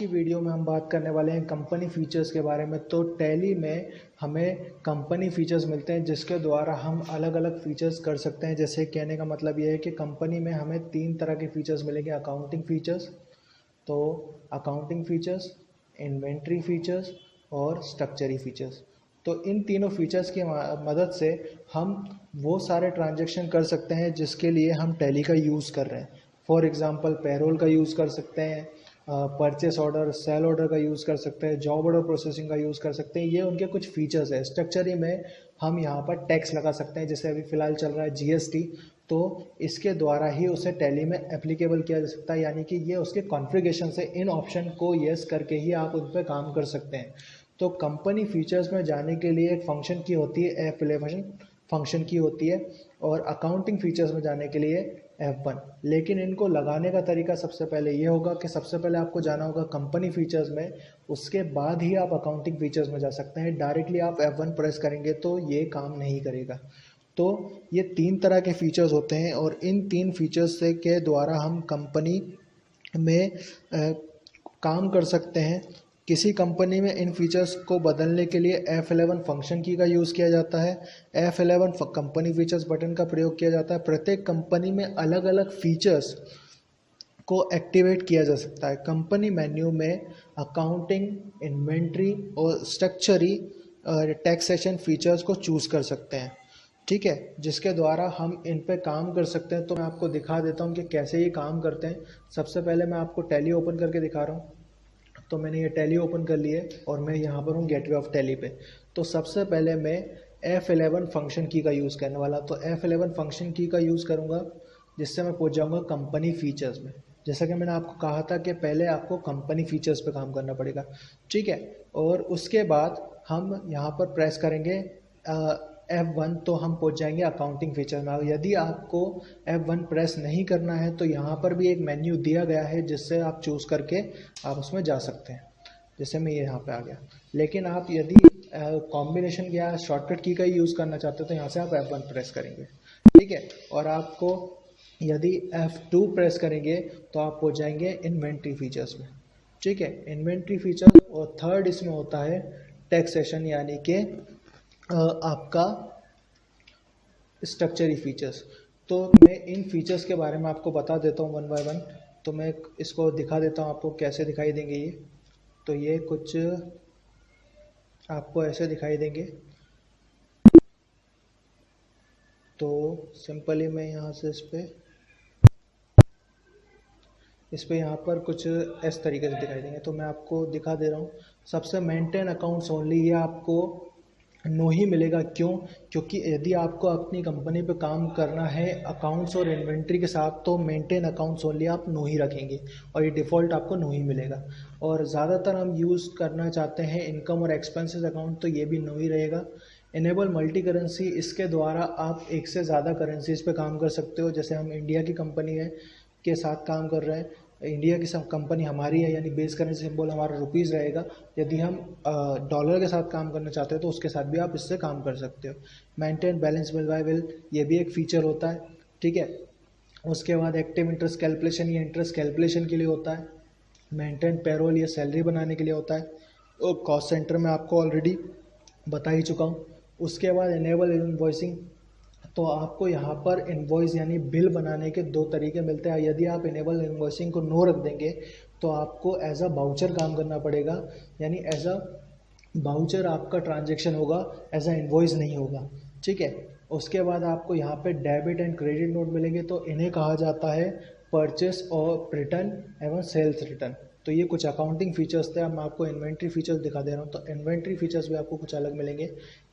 की वीडियो में हम बात करने वाले हैं कंपनी फीचर्स के बारे में। तो टैली में हमें कंपनी फीचर्स मिलते हैं जिसके द्वारा हम अलग अलग फीचर्स कर सकते हैं। जैसे कहने का मतलब ये है कि कंपनी में हमें 3 तरह के फीचर्स मिलेंगे। अकाउंटिंग फीचर्स, तो अकाउंटिंग फीचर्स, इन्वेंट्री फीचर्स और स्ट्रक्चरी फीचर्स। तो इन तीनों फीचर्स की मदद से हम वो सारे ट्रांजैक्शन कर सकते हैं जिसके लिए हम टैली का यूज़ कर रहे हैं। फॉर एग्ज़ाम्पल पेरोल का यूज़ कर सकते हैं, परचेस ऑर्डर, सेल ऑर्डर का यूज़ कर सकते हैं, जॉब ऑर्डर प्रोसेसिंग का यूज़ कर सकते हैं। ये उनके कुछ फीचर्स है। स्ट्रक्चरी में हम यहाँ पर टैक्स लगा सकते हैं, जैसे अभी फ़िलहाल चल रहा है जीएसटी, तो इसके द्वारा ही उसे टैली में एप्लीकेबल किया जा सकता है। यानी कि ये उसके कॉन्फ़िगरेशन से इन ऑप्शन को येस करके ही आप उन पर काम कर सकते हैं। तो कंपनी फीचर्स में जाने के लिए एक फंक्शन की होती है F11 फंक्शन की होती है, और अकाउंटिंग फीचर्स में जाने के लिए F1। लेकिन इनको लगाने का तरीका सबसे पहले ये होगा कि सबसे पहले आपको जाना होगा कंपनी फीचर्स में, उसके बाद ही आप अकाउंटिंग फीचर्स में जा सकते हैं। डायरेक्टली आप F1 प्रेस करेंगे तो ये काम नहीं करेगा। तो ये 3 तरह के फीचर्स होते हैं और इन 3 फीचर्स से के द्वारा हम कंपनी में काम कर सकते हैं। किसी कंपनी में इन फीचर्स को बदलने के लिए F11 फंक्शन की का यूज़ किया जाता है। F11 कंपनी फीचर्स बटन का प्रयोग किया जाता है। प्रत्येक कंपनी में अलग अलग फीचर्स को एक्टिवेट किया जा सकता है। कंपनी मेन्यू में अकाउंटिंग, इन्वेंट्री और स्ट्रक्चरी टैक्सेशन फीचर्स को चूज़ कर सकते हैं। ठीक है, जिसके द्वारा हम इन पे काम कर सकते हैं। तो मैं आपको दिखा देता हूँ कि कैसे ये काम करते हैं। सबसे पहले मैं आपको टैली ओपन करके दिखा रहा हूँ। तो मैंने ये टैली ओपन कर ली है और मैं यहाँ पर हूँ गेटवे ऑफ टैली पे। तो सबसे पहले मैं F11 फंक्शन की का यूज़ करने वाला। तो F11 फंक्शन की का यूज़ करूँगा जिससे मैं पहुँच जाऊँगा कंपनी फीचर्स में। जैसा कि मैंने आपको कहा था कि पहले आपको कंपनी फीचर्स पे काम करना पड़ेगा। ठीक है, और उसके बाद हम यहाँ पर प्रेस करेंगे F1 तो हम पहुँच जाएंगे अकाउंटिंग फीचर में। यदि आपको F1 प्रेस नहीं करना है तो यहाँ पर भी एक मेन्यू दिया गया है जिससे आप चूज़ करके आप उसमें जा सकते हैं। जैसे मैं ये यहाँ पे आ गया। लेकिन आप यदि कॉम्बिनेशन या शॉर्टकट की का ही यूज़ करना चाहते हो तो यहाँ से आप F1 प्रेस करेंगे। ठीक है, और आपको यदि F2 प्रेस करेंगे तो आप हो जाएंगे इन्वेंट्री फीचर्स में। ठीक है, इन्वेंट्री फीचर। और थर्ड इसमें होता है टैक्सेशन, यानी कि आपका स्ट्रक्चरी फीचर्स। तो मैं इन फीचर्स के बारे में आपको बता देता हूँ वन बाय वन। तो मैं इसको दिखा देता हूँ आपको कैसे दिखाई देंगे ये। तो ये कुछ आपको ऐसे दिखाई देंगे। तो सिंपली मैं यहाँ से इस पे यहाँ पर कुछ इस तरीके से दिखाई देंगे। तो मैं आपको दिखा दे रहा हूँ। सबसे मेंटेन अकाउंट्स ओनली, ये आपको नो ही मिलेगा। क्यों? क्योंकि यदि आपको अपनी कंपनी पे काम करना है अकाउंट्स और इन्वेंट्री के साथ तो मेंटेन अकाउंट्स ओनली आप नो ही रखेंगे और ये डिफ़ॉल्ट आपको नो ही मिलेगा। और ज़्यादातर हम यूज़ करना चाहते हैं इनकम और एक्सपेंसेस अकाउंट, तो ये भी नो ही रहेगा। इनेबल मल्टी करेंसी, इसके द्वारा आप एक से ज़्यादा करेंसीज पे काम कर सकते हो। जैसे हम इंडिया की कंपनी है के साथ काम कर रहे हैं, इंडिया की सब कंपनी हमारी है, यानी बेस करेंसी सिंबल हमारा रुपीज़ रहेगा। यदि हम डॉलर के साथ काम करना चाहते हैं तो उसके साथ भी आप इससे काम कर सकते हो। Maintain balance bill bye bill, ये भी एक फ़ीचर होता है। ठीक है, उसके बाद एक्टिव इंटरेस्ट कैलकुलेशन, ये इंटरेस्ट कैलकुलेशन के लिए होता है। मेंटेन पेरोल, ये सैलरी बनाने के लिए होता है। और कॉस्ट सेंटर में आपको ऑलरेडी बता ही चुका हूँ। उसके बाद इनेबल इनवॉइसिंग, तो आपको यहाँ पर इनवॉइस यानी बिल बनाने के 2 तरीके मिलते हैं। यदि आप इनेबल इनवॉइसिंग को नो रख देंगे तो आपको एज अ बाउचर काम करना पड़ेगा, यानी एज अ बाउचर आपका ट्रांजैक्शन होगा, एज अ इनवॉइस नहीं होगा। ठीक है, उसके बाद आपको यहाँ पे डेबिट एंड क्रेडिट नोट मिलेंगे। तो इन्हें कहा जाता है परचेस और रिटर्न एवं सेल्स रिटर्न। तो ये कुछ अकाउंटिंग फीचर्स थे। अब मैं आपको इन्वेंट्री फीचर्स दिखा दे रहा हूँ। तो इन्वेंट्री फीचर्स भी आपको कुछ अलग मिलेंगे।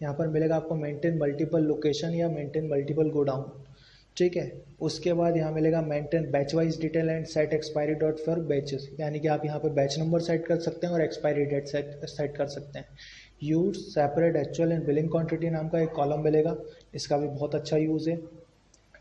यहाँ पर मिलेगा आपको मेंटेन मल्टीपल लोकेशन या मेंटेन मल्टीपल गोडाउन। ठीक है, उसके बाद यहाँ मिलेगा maintain batch wise detail and set expiry dot for batches, यानी कि आप यहाँ पे बैच नंबर सेट कर सकते हैं और एक्सपायरी डेट सेट कर सकते हैं। Use separate actual and billing quantity नाम का एक कॉलम मिलेगा, इसका भी बहुत अच्छा यूज़ है।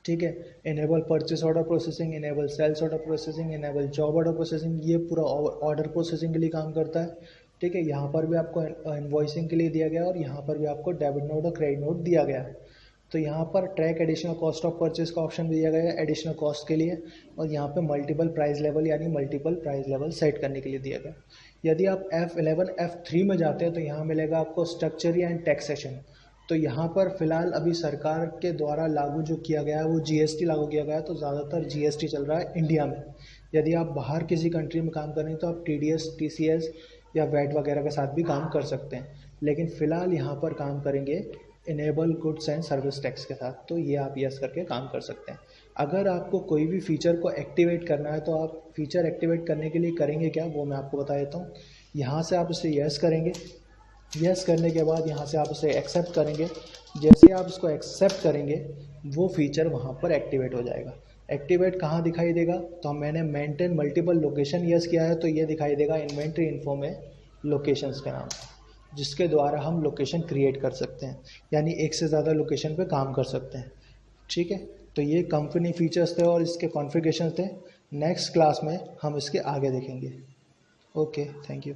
ठीक है, enable purchase order processing, enable sales order processing, enable job order processing, ये पूरा ऑर्डर प्रोसेसिंग के लिए काम करता है। ठीक है, यहाँ पर भी आपको इन्वॉइसिंग के लिए दिया गया है और यहाँ पर भी आपको डेबिट नोट और क्रेडिट नोट दिया गया है। तो यहाँ पर track additional cost of purchase का ऑप्शन दिया गया है एडिशनल कॉस्ट के लिए, और यहाँ पे मल्टीपल प्राइस लेवल यानी मल्टीपल प्राइस लेवल सेट करने के लिए दिया गया। यदि आप F11 F3 में जाते हैं तो यहाँ मिलेगा आपको स्ट्रक्चर एंड टैक्सेशन। तो यहाँ पर फिलहाल अभी सरकार के द्वारा लागू जो किया गया है वो GST लागू किया गया है, तो ज़्यादातर GST चल रहा है इंडिया में। यदि आप बाहर किसी कंट्री में काम करें तो आप TDS TCS या वैट वगैरह के साथ भी काम कर सकते हैं, लेकिन फ़िलहाल यहाँ पर काम करेंगे enable goods and service tax के साथ। तो ये आप यस करके काम कर सकते हैं। अगर आपको कोई भी फ़ीचर को एक्टिवेट करना है तो आप फ़ीचर एक्टिवेट करने के लिए करेंगे क्या, वो मैं आपको बता देता हूँ। यहाँ से आप इसे यस करेंगे, यस करने के बाद यहाँ से आप इसे एक्सेप्ट करेंगे। जैसे आप इसको एक्सेप्ट करेंगे वो फीचर वहाँ पर एक्टिवेट हो जाएगा। एक्टिवेट कहाँ दिखाई देगा, तो मैंने मेंटेन मल्टीपल लोकेशन यस किया है तो ये दिखाई देगा इन्वेंट्री इन्फो में लोकेशंस के नाम, जिसके द्वारा हम लोकेशन क्रिएट कर सकते हैं, यानी एक से ज़्यादा लोकेशन पे काम कर सकते हैं। ठीक है, तो ये कंपनी फीचर्स थे और इसके कॉन्फ़िगरेशन थे। नेक्स्ट क्लास में हम इसके आगे देखेंगे। Okay, thank you.